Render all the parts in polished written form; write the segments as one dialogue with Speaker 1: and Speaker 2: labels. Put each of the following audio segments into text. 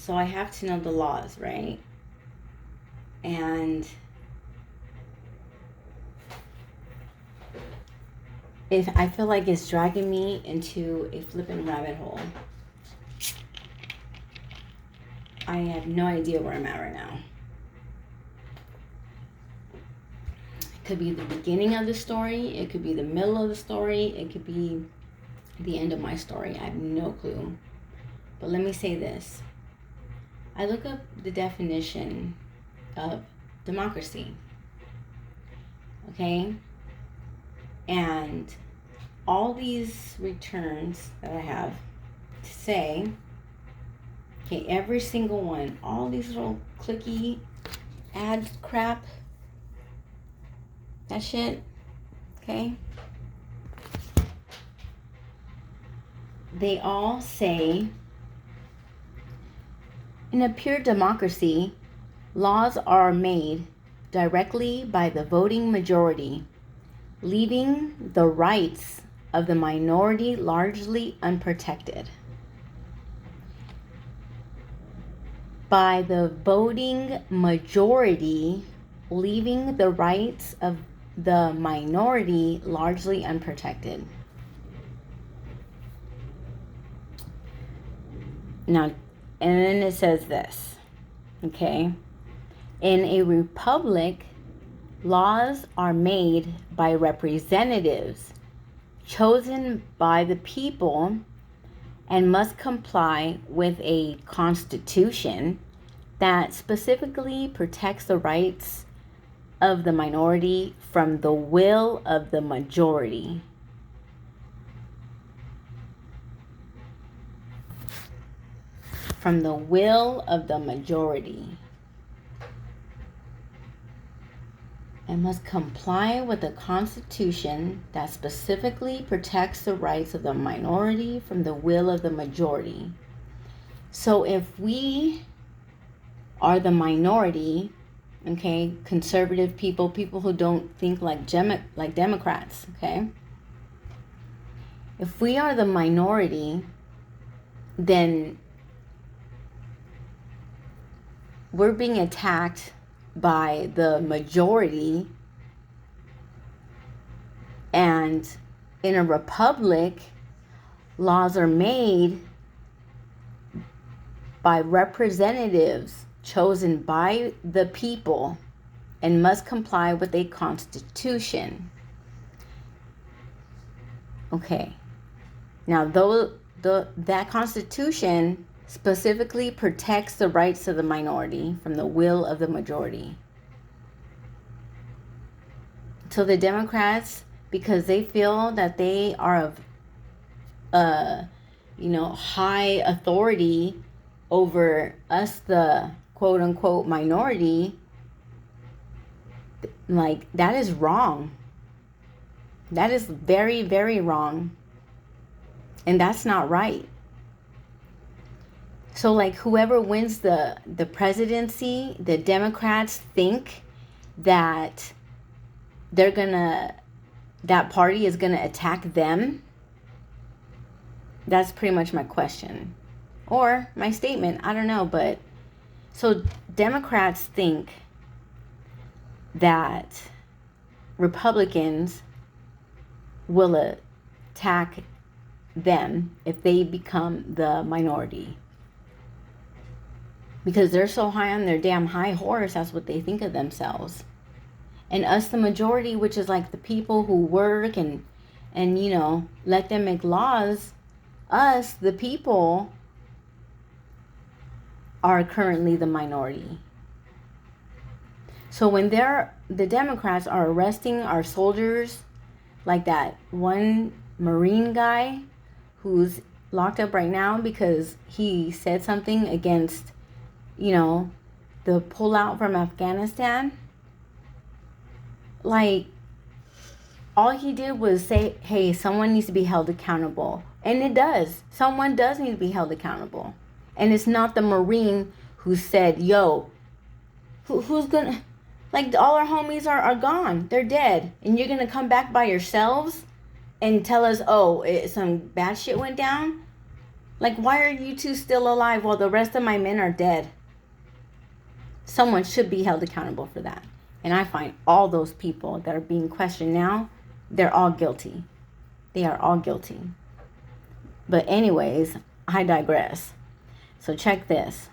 Speaker 1: So I have to know the laws, right? And if I feel like it's dragging me into a flipping rabbit hole, I have no idea where I'm at right now. It could be the beginning of the story, it could be the middle of the story, it could be the end of my story. I have no clue. But let me say this. I look up the definition of democracy. Okay? And all these returns that I have to say, okay, every single one, all these little clicky ad crap, that shit, okay? They all say, in a pure democracy, laws are made directly by the voting majority, leaving the rights of the minority largely unprotected. By the voting majority, leaving the rights of the minority largely unprotected. Now, and then it says this, okay? In a republic, laws are made by representatives chosen by the people and must comply with a constitution that specifically protects the rights of the minority from the will of the majority. From the will of the majority. And must comply with a constitution that specifically protects the rights of the minority from the will of the majority. So if we are the minority, okay, conservative people, people who don't think like Democrats, okay? If we are the minority, then we're being attacked by the majority, and in a republic, laws are made by representatives chosen by the people and must comply with a constitution. Okay, now that constitution specifically protects the rights of the minority from the will of the majority. So the Democrats, because they feel that they are of high authority over us, the quote unquote minority, like, that is wrong. That is very, very wrong. And that's not right. So like, whoever wins the presidency, the Democrats think that that party is gonna attack them. That's pretty much my question. Or my statement, I don't know. But so Democrats think that Republicans will attack them if they become the minority. Because they're so high on their damn high horse, that's what they think of themselves. And us, the majority, which is like the people who work and let them make laws, us, the people, are currently the minority. So when the Democrats are arresting our soldiers, like that one Marine guy who's locked up right now because he said something against, the pullout from Afghanistan. Like, all he did was say, hey, someone needs to be held accountable. And it does. Someone does need to be held accountable. And it's not the Marine who said, yo, who's gonna, like, all our homies are gone. They're dead. And you're gonna come back by yourselves and tell us, oh, some bad shit went down? Like, why are you two still alive while the rest of my men are dead? Someone should be held accountable for that. And I find all those people that are being questioned now, they're all guilty. They are all guilty. But anyways, I digress. So check this.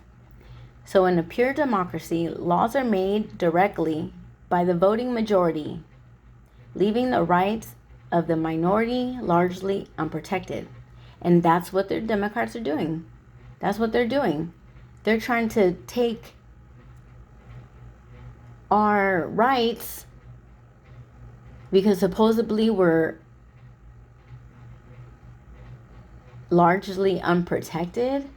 Speaker 1: So in a pure democracy, laws are made directly by the voting majority, leaving the rights of the minority largely unprotected. And that's what the Democrats are doing. That's what they're doing. They're trying to take our rights because supposedly we're largely unprotected.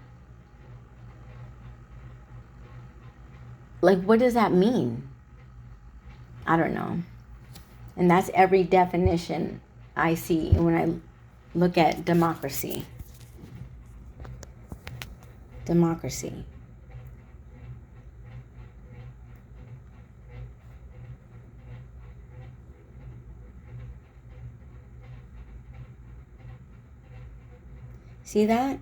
Speaker 1: Like, what does that mean? I don't know. And that's every definition I see when I look at democracy. Democracy. See that?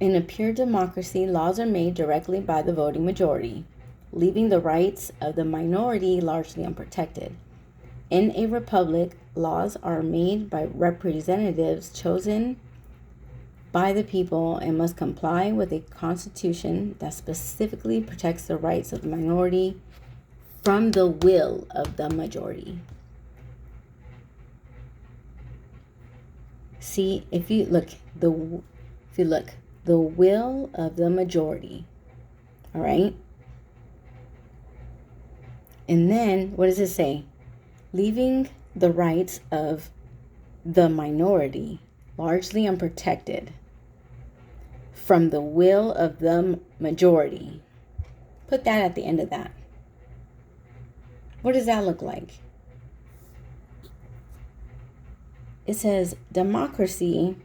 Speaker 1: In a pure democracy, laws are made directly by the voting majority, leaving the rights of the minority largely unprotected. In a republic, laws are made by representatives chosen by the people and must comply with a constitution that specifically protects the rights of the minority from the will of the majority. See, if you look, the will of the majority, all right? And then, what does it say? Leaving the rights of the minority largely unprotected from the will of the majority. Put that at the end of that. What does that look like? It says democracy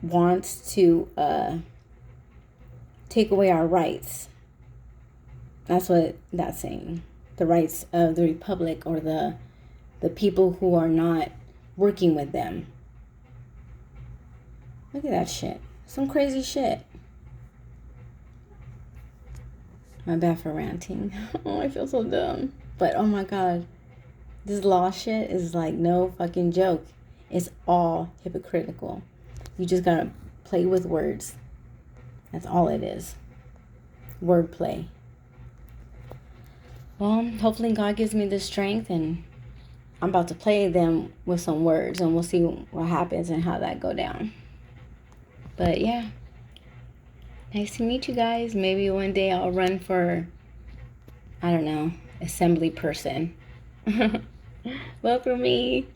Speaker 1: wants to take away our rights. That's what that's saying. The rights of the republic or the people who are not working with them. Look at that shit. Some crazy shit. My bad for ranting. Oh, I feel so dumb. But oh my God. This law shit is like no fucking joke. It's all hypocritical. You just gotta play with words. That's all it is. Wordplay. Well, hopefully God gives me the strength, and I'm about to play them with some words, and we'll see what happens and how that go down. But yeah, nice to meet you guys. Maybe one day I'll run for, I don't know, assembly person. Well, for me,